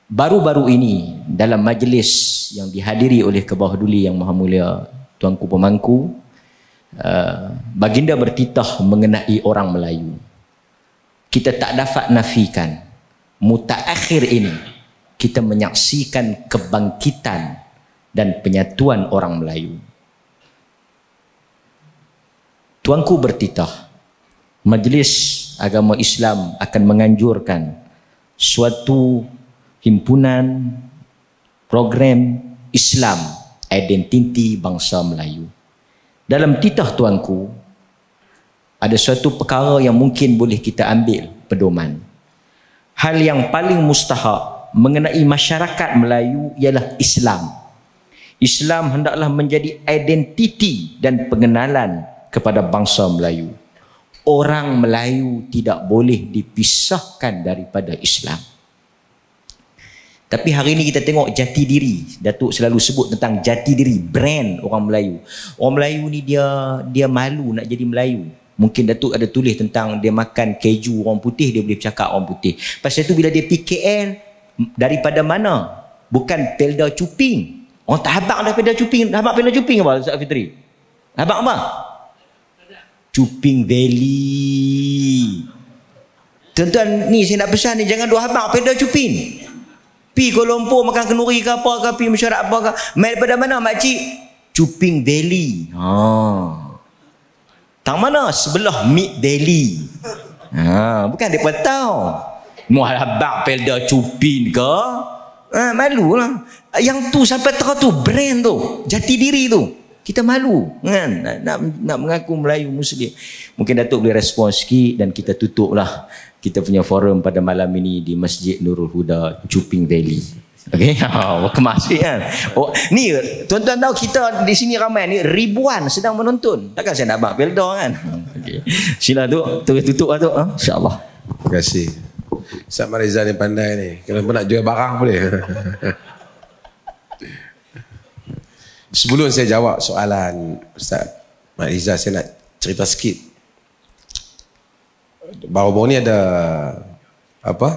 Baru-baru ini dalam majlis yang dihadiri oleh Kebahduli Yang Maha Mulia Tuanku Pemangku, baginda bertitah mengenai orang Melayu. Kita tak dapat nafikan mutaakhir ini kita menyaksikan kebangkitan dan penyatuan orang Melayu. Tuanku bertitah, Majlis Agama Islam akan menganjurkan suatu himpunan program Islam identiti bangsa Melayu. Dalam titah tuanku, ada suatu perkara yang mungkin boleh kita ambil pedoman. Hal yang paling mustahak mengenai masyarakat Melayu ialah Islam. Islam hendaklah menjadi identiti dan pengenalan kepada bangsa Melayu. Orang Melayu tidak boleh dipisahkan daripada Islam. Tapi hari ini kita tengok jati diri. Datuk selalu sebut tentang jati diri, brand orang Melayu. Orang Melayu ni dia malu nak jadi Melayu. Mungkin Datuk ada tulis tentang dia makan keju orang putih, dia boleh bercakap orang putih. Pasal tu bila dia pergi KL, daripada mana? Bukan Pelda Cuping. Orang tak habaq daripada Cuping. Habaq Pelda Cuping apa Ustaz Fitri? Habaq apa? Cuping Valley. Tuan-tuan ni saya nak pesan ni, jangan duk habaq Pelda Cuping. Pi Kuala Lumpur makan kenduri ke apa ke, pi mesyuarat apa ke. Mai daripada mana makcik? Cuping Valley. Tang mana? Sebelah Mid Valley. Bukan depa tahu. Mau habaq Pelda Cuping ke? Malulah. Yang tu sampai terus tu brand tu, jati diri tu. Kita malu kan nak mengaku Melayu Muslim. Mungkin Datuk boleh respon sikit dan kita tutuplah kita punya forum pada malam ini di Masjid Nurul Huda Cuping Valley. Okey, kemas kan. Ni tuan-tuan tahu kita di sini ramai ni ribuan sedang menonton. Takkan saya nak abang Pelda kan. Okey. Sila tu terus tutup lah tu, insya-Allah. Terima kasih. Ustaz Mariza ni pandai ni. Kalau nak jual barang boleh. Sebelum saya jawab soalan Ustaz Mariza, saya nak cerita sikit. Baru-baru ni ada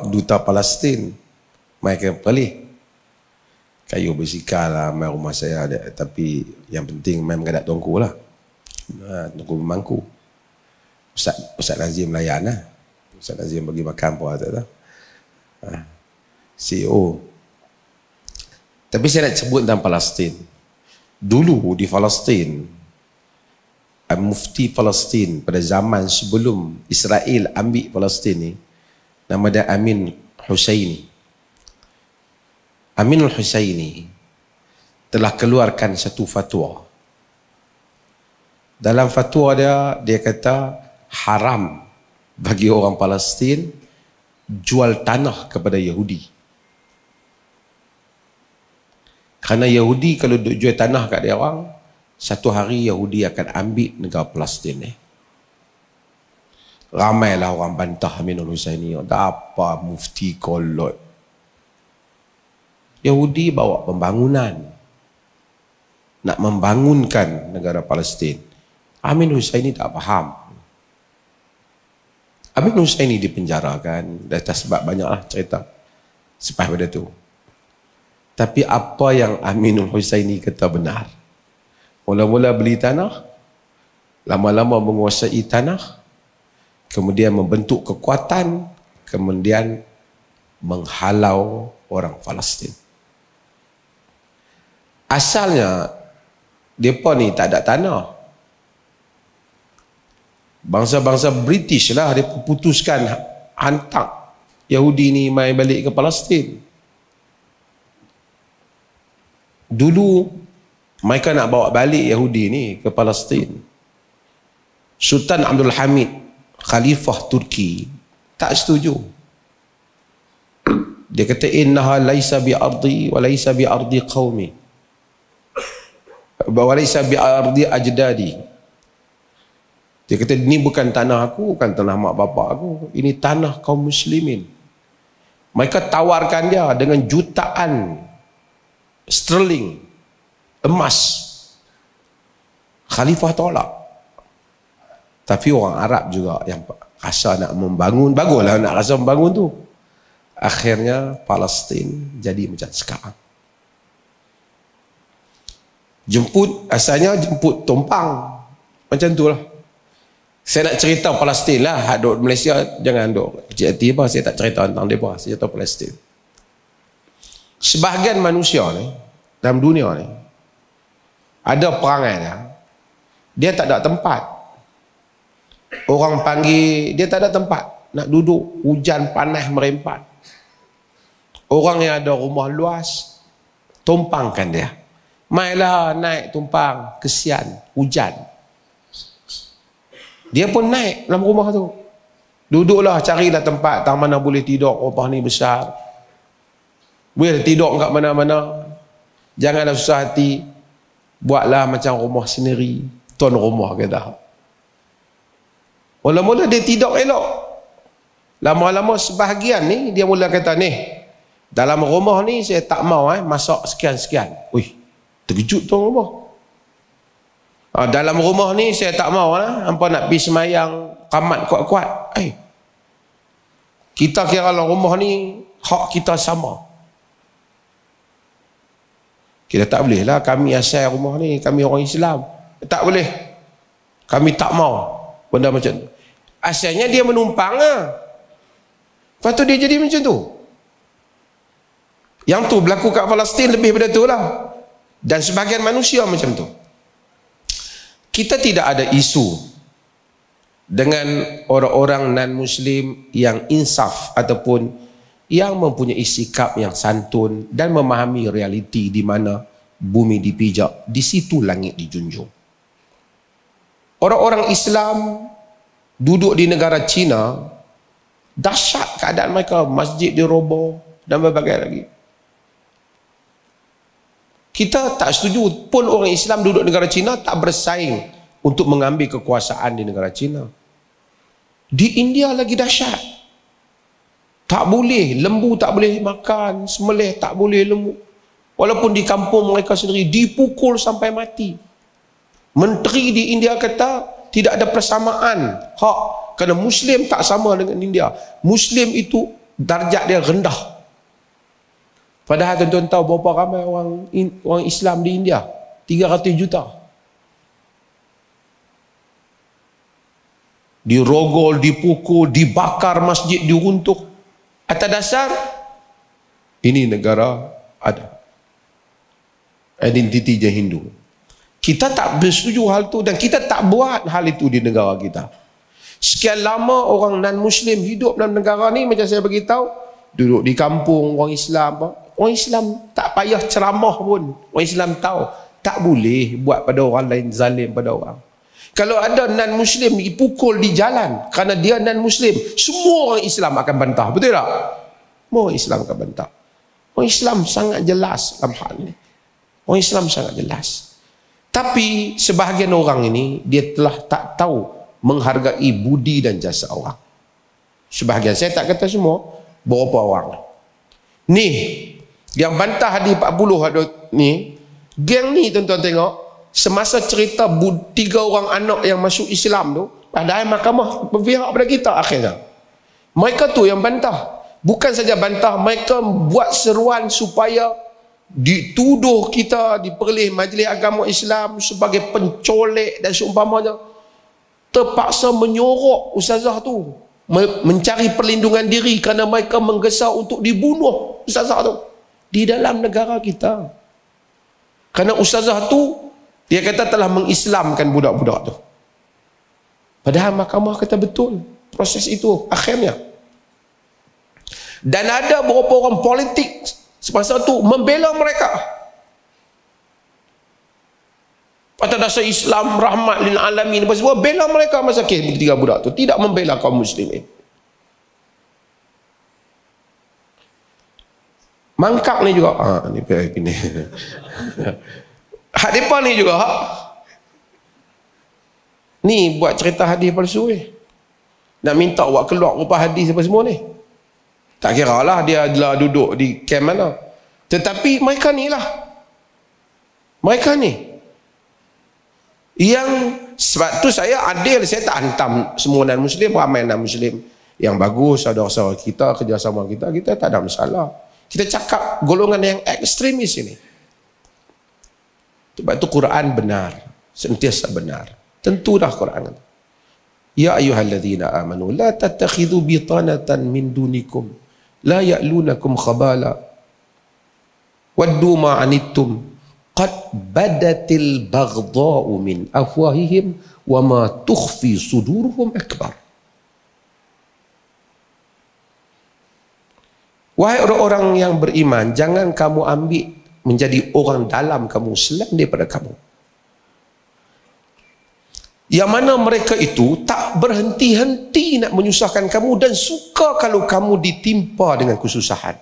duta Palestin mai ke Perlis. Kayu bersikal lah mai rumah saya ada, tapi yang penting mai menghadap tuanku lah. Tuanku Pemangku. Ustaz Nazim layan lah. Ustaz Nazim bagi makan apa tak tahu. CEO. Tapi saya nak sebut tentang Palestin. Dulu di Palestin, Mufti Palestin pada zaman sebelum Israel ambil Palestin ni, nama dia Amin Husseini. Aminul Husseini telah keluarkan satu fatwa. Dalam fatwa dia kata haram bagi orang Palestin jual tanah kepada Yahudi. Kerana Yahudi kalau duk jual tanah kat dia orang, satu hari Yahudi akan ambil negara Palestin ni. Ramailah orang bantah Aminul Husseini. Apa mufti kolot? Yahudi bawa pembangunan. Nak membangunkan negara Palestin. Aminul Husseini tak faham. Aminul Husseini dipenjarakan. Atas sebab banyaklah cerita selepas pada tu. Tapi apa yang Aminul Husseini kata benar. Mula-mula beli tanah, lama-lama menguasai tanah, kemudian membentuk kekuatan, kemudian menghalau orang Palestin. Asalnya mereka ni tak ada tanah. Bangsa-bangsa British lah dia putuskan hantar Yahudi ni mai balik ke Palestin. Dulu mereka nak bawa balik Yahudi ni ke Palestin. Sultan Abdul Hamid, Khalifah Turki, tak setuju. Dia kata innaha laisa bi ardi wa laisa bi ardi qaumi. Wa laisa bi ardi ajdadi. Dia kata ini bukan tanah aku, bukan tanah mak bapak aku. Ini tanah kaum muslimin. Mereka tawarkan dia dengan jutaan sterling emas. Khalifah tolak. Tapi orang Arab juga yang rasa nak membangun, baguslah nak rasa membangun tu. Akhirnya Palestin jadi macam sekarang. Asalnya jemput tumpang. Macam tu lah. Saya nak cerita Palestin lah. Duduk Malaysia, jangan duduk kecil hati apa. Saya tak cerita tentang mereka. Saya cerita Palestin. Sebahagian manusia ni, dalam dunia ni, ada perangai dia tak ada tempat. Orang panggil, dia tak ada tempat. Nak duduk, hujan panas merempat. Orang yang ada rumah luas, tumpangkan dia. Mailah naik tumpang, kesian, hujan. Dia pun naik dalam rumah tu. Duduklah, carilah tempat tang mana boleh tidur. Rumah ni besar. Boleh tidur kat mana-mana. Janganlah susah hati. Buatlah macam rumah sendiri. Tuan rumah kata. Mula-mula dia tidur elok. Lama-lama sebahagian ni, dia mula kata, ni, dalam rumah ni saya tak mau masak sekian-sekian. Ui, terkejut tuan rumah. Dalam rumah ni saya tak mau hampa nak pergi semayang qamat kuat-kuat. Kita kira dalam rumah ni hak kita sama. Kita tak boleh lah, kami asal rumah ni, kami orang Islam. Tak boleh. Kami tak mau benda macam tu. Asalnya dia menumpang Lepas tu dia jadi macam tu. Yang tu berlaku kat Palestin lebih pada tu lah. Dan sebahagian manusia macam tu. Kita tidak ada isu dengan orang-orang non-Muslim yang insaf ataupun yang mempunyai sikap yang santun dan memahami realiti di mana bumi dipijak, di situ langit dijunjung. Orang-orang Islam duduk di negara China, dahsyat keadaan mereka, masjid diroboh dan berbagai lagi. Kita tak setuju pun orang Islam duduk di negara China tak bersaing untuk mengambil kekuasaan di negara China. Di India lagi dahsyat. Tak boleh, lembu tak boleh makan, semelih tak boleh lembu. Walaupun di kampung mereka sendiri dipukul sampai mati. Menteri di India kata tidak ada persamaan hak, kerana Muslim tak sama dengan India. Muslim itu darjat dia rendah. Padahal tuan-tuan tahu berapa ramai orang Islam di India? 300 juta. Dirogol, dipukul, dibakar masjid, diruntuh. Atas dasar ini negara ada identiti je Hindu. Kita tak bersetuju hal itu dan kita tak buat hal itu di negara kita. Sekian lama orang non-Muslim hidup dalam negara ni, macam saya beritahu, duduk di kampung orang Islam. Orang Islam tak payah ceramah pun. Orang Islam tahu tak boleh buat pada orang lain zalim pada orang. Kalau ada non-Muslim dipukul di jalan kerana dia non-Muslim, semua orang Islam akan bantah. Betul tak? Semua orang Islam akan bantah. Orang Islam sangat jelas dalam hal ini. Orang Islam sangat jelas. Tapi sebahagian orang ini, dia telah tak tahu menghargai budi dan jasa orang. Sebahagian, saya tak kata semua, beberapa orang. Ni, yang bantah hadis 40 ada ni, geng ni tuan-tuan tengok, semasa cerita 3 orang anak yang masuk Islam tu, padahal mahkamah berpihak pada kita akhirnya. Mereka tu yang bantah. Bukan saja bantah, mereka buat seruan supaya dituduh kita diperoleh Majlis Agama Islam sebagai pencolek dan seumpamanya. Terpaksa menyorok ustazah tu, mencari perlindungan diri kerana mereka menggesa untuk dibunuh ustazah tu di dalam negara kita. Kerana ustazah tu, dia kata telah mengislamkan budak-budak tu. Padahal mahkamah kata betul proses itu akhirnya. Dan ada beberapa orang politik semasa tu membela mereka. Atas dasar Islam rahmat lil alamin, apa semua, bela mereka masa kes 3 budak tu, tidak membela kaum muslimin. Mangkak ni juga, ni PIP ni. Hak depan ni juga, ni buat cerita hadis palsu ni. Nak minta buat keluar rupa hadis apa semua ni. Tak kira lah dia adalah duduk di camp mana. Tetapi mereka ni lah. Mereka ni. Yang sebab tu saya adil, saya tak hantam semua non-Muslim, ramai non-Muslim. yang bagus, saudara-saudara kita, kerjasama kita, kita tak ada masalah. Kita cakap golongan yang ekstremis ini. Sebab itu Quran benar, sentiasa benar. Tentu dah Quran. Ya ayyuhalladzina amanu la tattakhidhu bitanatan min dunikum la ya'lunakum khabala waddu ma anittum qad badatil baghdha'u min afwahihim wa ma tukhfi suduruhum akbar. Wahai orang-orang yang beriman, jangan kamu ambil menjadi orang dalam kamu selain daripada kamu. Yang mana mereka itu tak berhenti-henti nak menyusahkan kamu dan suka kalau kamu ditimpa dengan kesusahan.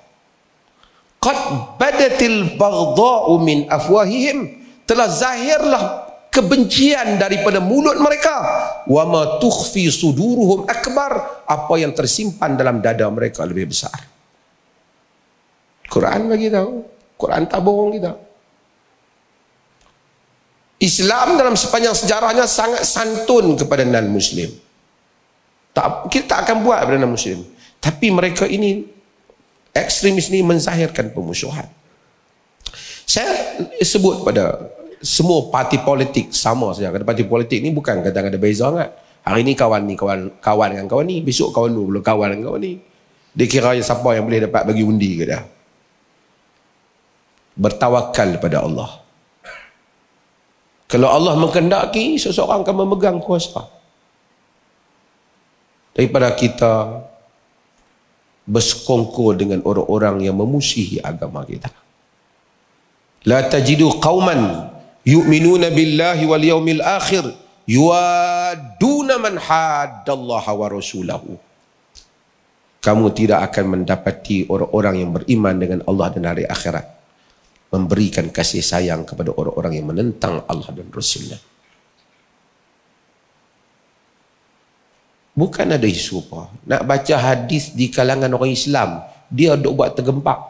Qad badatil baghdha'u min afwahihim, telah zahirlah kebencian daripada mulut mereka. Wa ma tukhfi suduruhum akbar, apa yang tersimpan dalam dada mereka lebih besar. Quran bagi tahu, Quran tak bohong kita. Islam dalam sepanjang sejarahnya sangat santun kepada non-Muslim. Kita tak akan buat kepada non-Muslim. Tapi mereka ini, ekstremis ini menzahirkan pemusuhan. Saya sebut pada semua parti politik sama saja. Kata parti politik ni bukan kadang ada beza sangat. Hari ni kawan ni kawan dengan kawan ni, besok kawan tu belum kawan dengan kawan ni. Dia kira siapa yang boleh dapat bagi undi ke dah. Bertawakal pada Allah. Kalau Allah menghendaki, seseorang akan memegang kuasa. Daripada kita bersekongkol dengan orang-orang yang memusuhi agama kita. La tajidu qauman yu'minuna billahi wal yaumil akhir yuaduna man haddallaha wa rasulahu. Kamu tidak akan mendapati orang-orang yang beriman dengan Allah dan hari akhirat memberikan kasih sayang kepada orang-orang yang menentang Allah dan Rasulnya. Bukan ada isu apa. Nak baca hadis di kalangan orang Islam, dia duk buat tergempak.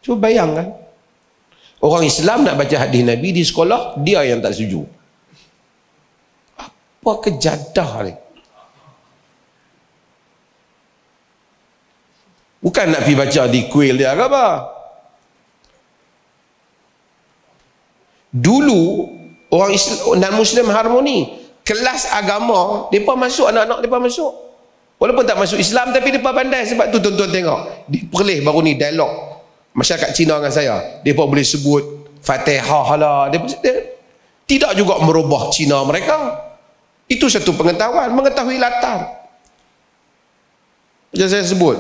Cuba bayangkan. Orang Islam nak baca hadis Nabi di sekolah, dia yang tak setuju. Apa kejadah ni? Bukan nak pergi baca di kuil dia ke apa? Dulu orang Islam, non-Muslim harmoni, kelas agama depa masuk, anak-anak depa masuk, walaupun tak masuk Islam tapi depa pandai. Sebab tu tuan-tuan tengok di Perlis baru ni dialog masyarakat Cina dengan saya, depa boleh sebut Fatihah lah, depa tidak juga merubah Cina mereka. Itu satu pengetahuan, mengetahui latar. Macam saya sebut,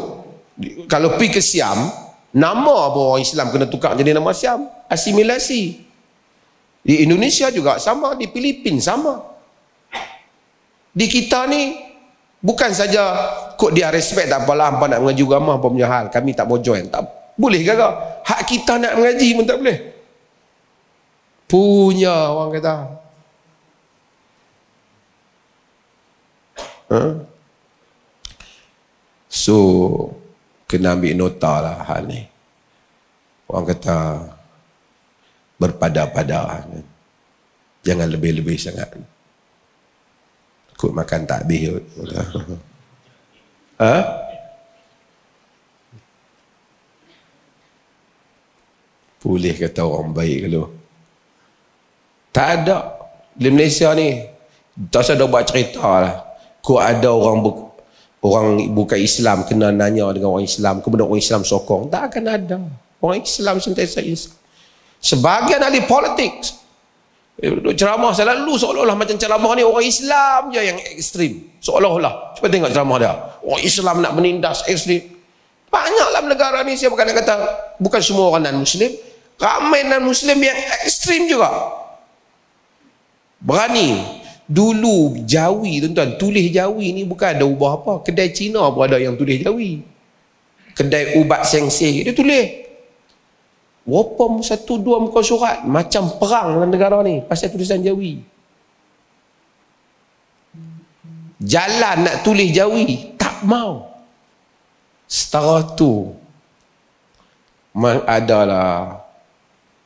kalau pergi ke Siam, nama apa orang Islam kena tukar jadi nama Siam, asimilasi. Di Indonesia juga sama, di Filipina sama. Di kita ni bukan saja kok dia respect tak apalah, hampa nak mengaji agama apa punya hal, kami tak mau join. Tak boleh gagal. Hak kita nak mengaji pun tak boleh. Punya orang kata. So kena ambil nota lah hal ni. Orang kata berpada-pada, jangan lebih-lebih sangat. Kut makan tak habis. Boleh kata orang baik kalau tak ada di Malaysia ni. Tak usah dah buat cerita lah. Kok ada orang bukan Islam kena nanya dengan orang Islam, kemudian orang Islam sokong, tak akan ada. Orang Islam sentiasa Islam. Sebahagian ahli politik ceramah selalu seolah-olah macam ceramah ni orang Islam je yang ekstrim, seolah-olah. Cuba tengok ceramah dia, orang Islam nak menindas ekstrim. Banyaklah negara ni, saya bukan nak kata bukan semua orang non-Muslim, ramai non-Muslim yang ekstrim juga. Berani. Dulu Jawi, tuan-tuan, tulis Jawi ni bukan ada ubah apa. Kedai Cina pun ada yang tulis Jawi. Kedai ubat sengseh dia tulis. Walaupun 1-2 muka surat, macam perang dalam negara ni pasal tulisan Jawi. Jalan nak tulis Jawi, tak mau. Setara tu adalah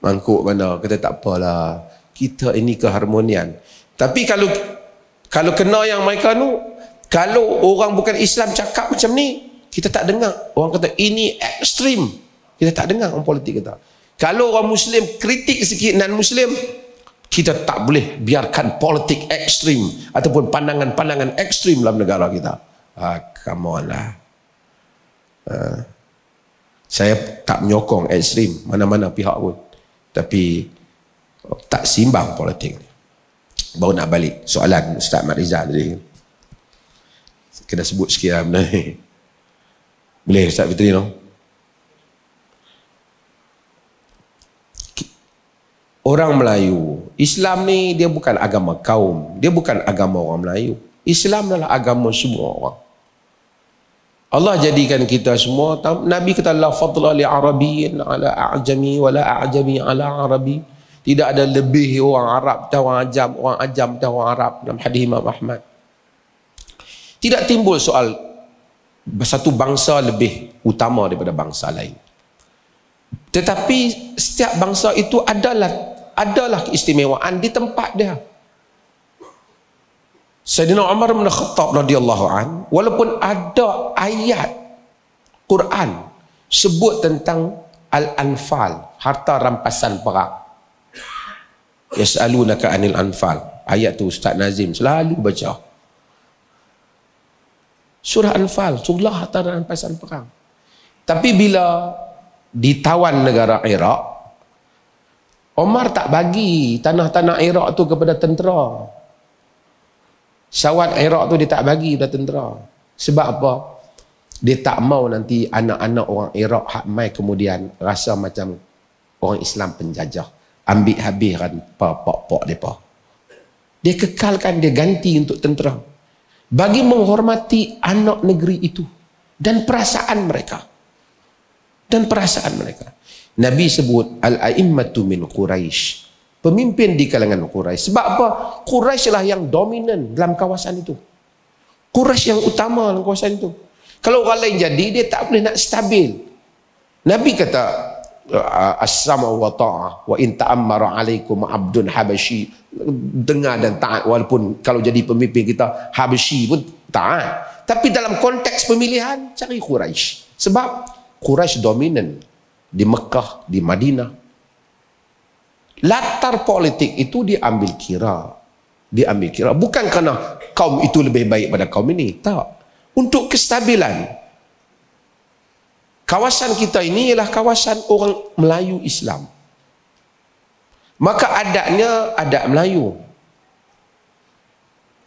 mangkuk mana, kata tak apalah, kita ini keharmonian. Tapi kalau kena yang mereka tu, Kalau orang bukan Islam cakap macam ni, kita tak dengar. Orang kata ini ekstrim, kita tak dengar orang politik kita. Kalau orang Muslim kritik sikit non-Muslim, kita tak boleh biarkan politik ekstrim ataupun pandangan-pandangan ekstrim dalam negara kita. Come on lah. Saya tak menyokong ekstrim mana-mana pihak pun, tapi tak simbang politik ni. Baru nak balik soalan Ustaz Mat Rizal tadi, kena sebut sikit lah benda ni. Boleh Ustaz Fitri no? Orang Melayu, Islam ni dia bukan agama kaum, dia bukan agama orang Melayu. Islam adalah agama semua orang. Allah jadikan kita semua, Nabi kata la fadla li arabiyyin ala a'jami wala a'jami ala arabi. Tidak ada lebih orang Arab atau orang Ajam atau orang Arab dalam hadis Imam Ahmad. Tidak timbul soal satu bangsa lebih utama daripada bangsa lain. Tetapi setiap bangsa itu adalah keistimewaan di tempat dia. Sayyidina Umar bin Khattab radhiyallahu an, walaupun ada ayat Quran sebut tentang al-anfal, harta rampasan perang. Yas'alunaka anil anfal. Ayat tu Ustaz Nazim selalu baca. Surah Anfal, surah harta rampasan perang. Tapi bila ditawan negara Iraq, Omar tak bagi tanah-tanah Iraq tu kepada tentera. Sawat Iraq tu dia tak bagi kepada tentera. Sebab apa? Dia tak mau nanti anak-anak orang Iraq hak mai kemudian rasa macam orang Islam penjajah, ambil habiskan pok-pok mereka. Dia kekalkan, dia ganti untuk tentera, bagi menghormati anak negeri itu dan perasaan mereka. Nabi sebut al-a'immatu min Quraisy, pemimpin di kalangan Quraisy. Sebab apa? Quraisy lah yang dominan dalam kawasan itu. Quraisy yang utama dalam kawasan itu. Kalau orang lain jadi, dia tak boleh nak stabil. Nabi kata as-sam'u wa ta'ah wa in ta'ammara 'alaikum 'abdun habasyi, dengar dan taat walaupun kalau jadi pemimpin kita Habasyi pun taat. Tapi dalam konteks pemilihan, cari Quraisy. Sebab Quraisy dominan di Mekah, di Madinah. Latar politik itu diambil kira. Bukan kerana kaum itu lebih baik pada kaum ini. Tak. Untuk kestabilan. Kawasan kita ini ialah kawasan orang Melayu Islam. Maka adatnya adat Melayu.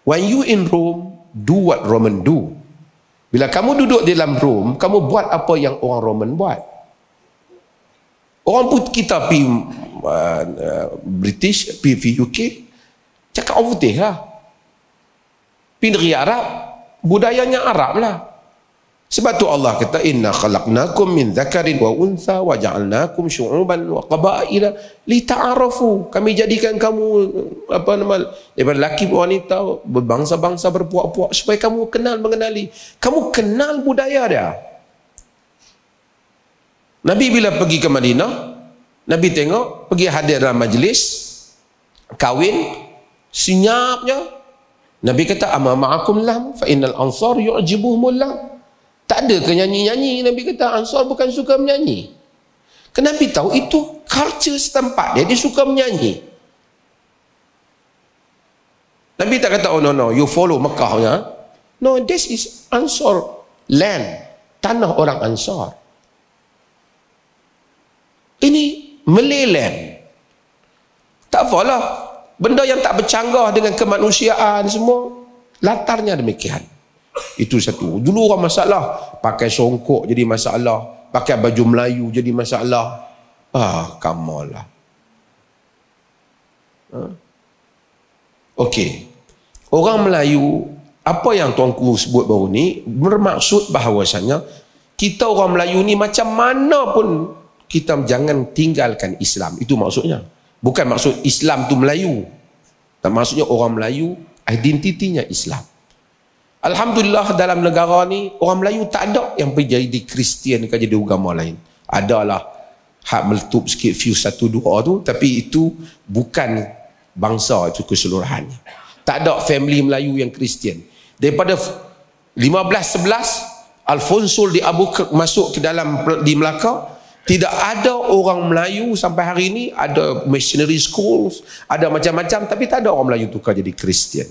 When you in Rome, do what Roman do. Bila kamu duduk di dalam Rome, kamu buat apa yang orang Roman buat. Orang pun kita pergi British, pergi UK, cakap orang putih lah. Pergi negeri Arab, budayanya Arab lah. Sebab tu Allah kata inna khalaqnakum min dzakarin wa untha wa ja'alnakum syu'uban wa qabaila lita'arafu. Kami jadikan kamu daripada lelaki wanita, berbangsa-bangsa, berpuak-puak, supaya kamu kenal mengenali. Kamu kenal budaya dia. Nabi bila pergi ke Madinah, Nabi tengok, pergi hadir dalam majlis kahwin, senyapnya Nabi kata amma ma'akum lam fa innal ansar yu'jibuhumul lam. Tak ada ke nyanyi-nyanyi. Nabi kata Ansar bukan suka menyanyi. Kerana Nabi tahu itu culture setempat dia suka menyanyi. Nabi tak kata oh no you follow Mekah ya. No, this is Ansar land, tanah orang Ansar. Ini Malay land. Tak apalah, benda yang tak bercanggah dengan kemanusiaan semua, latarnya demikian. Itu satu. Dulu orang masalah pakai songkok jadi masalah, pakai baju Melayu jadi masalah. Come on lah. Okey. Orang Melayu, apa yang tuanku sebut baru ni bermaksud bahawasanya kita orang Melayu ni macam mana pun kita jangan tinggalkan Islam. Itu maksudnya. Bukan maksud Islam tu Melayu. Tak, maksudnya orang Melayu identitinya Islam. Alhamdulillah dalam negara ni orang Melayu tak ada yang pergi jadi Kristian ke jadi agama lain. Adalah hak meletup sikit view 1-2 tu, tapi itu bukan bangsa itu keseluruhannya. Tak ada family Melayu yang Kristian. Daripada 1511 Alfonso di Albuquerque masuk ke dalam di Melaka. Tidak ada orang Melayu sampai hari ini. Ada missionary schools, ada macam-macam, tapi tak ada orang Melayu tukar jadi Kristian.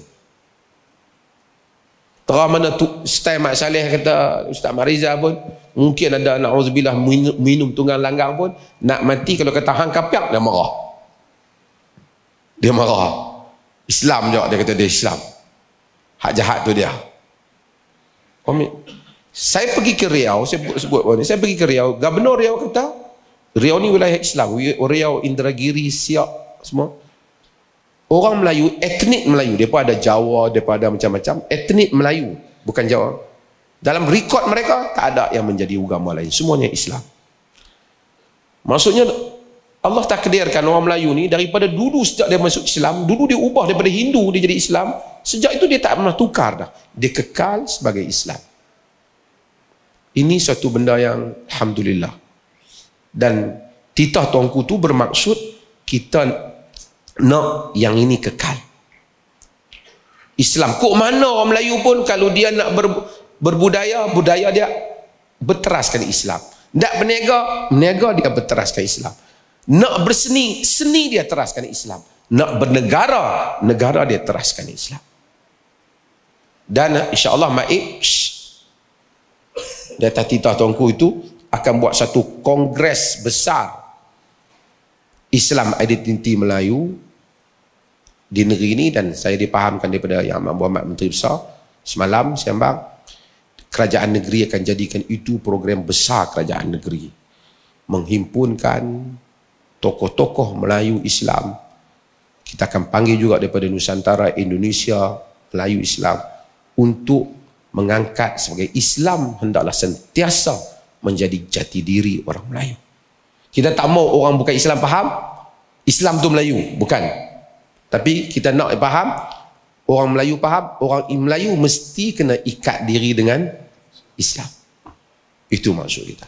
Terang mana tu Ustaz Mat Saleh kata, Ustaz Mariza pun mungkin ada na'udzubillah minum tunggang langgang pun nak mati kalau kata hang kapiak, dia marah. Dia marah. Islam juga dia kata dia Islam. Hak jahat tu dia. Saya pergi ke Riau, saya pergi ke Riau, Gubernur Riau kata, Riau ni wilayah Islam, Riau, Indragiri, Siak, semua. Orang Melayu, etnik Melayu, mereka ada Jawa, mereka ada macam-macam, etnik Melayu, bukan Jawa. Dalam rekod mereka, tak ada yang menjadi agama lain, semuanya Islam. Maksudnya, Allah takdirkan orang Melayu ni, daripada dulu sejak dia masuk Islam, dulu dia ubah daripada Hindu, dia jadi Islam, sejak itu dia tak pernah tukar dah. Dia kekal sebagai Islam. Ini satu benda yang Alhamdulillah. Dan titah tuanku tu bermaksud kita nak yang ini kekal. Islam. Kok mana orang Melayu pun kalau dia nak berbudaya, budaya dia berteraskan Islam. Nak berniaga, berniaga dia berteraskan Islam. Nak berseni, seni dia teraskan Islam. Nak bernegara, negara dia teraskan Islam. Dan insya-Allah Maib di atas titah tuanku itu akan buat satu kongres besar Islam Identiti Melayu di negeri ini, dan saya dipahamkan daripada Yang Amat Berhormat Menteri Besar semalam sembang, kerajaan negeri akan jadikan itu program besar kerajaan negeri, menghimpunkan tokoh-tokoh Melayu Islam. Kita akan panggil juga daripada Nusantara, Indonesia, Melayu Islam untuk mengangkat sebagai Islam hendaklah sentiasa menjadi jati diri orang Melayu. Kita tak mau orang bukan Islam faham Islam tu Melayu, bukan. Tapi kita nak faham orang Melayu faham, orang Melayu mesti kena ikat diri dengan Islam. Itu maksud kita.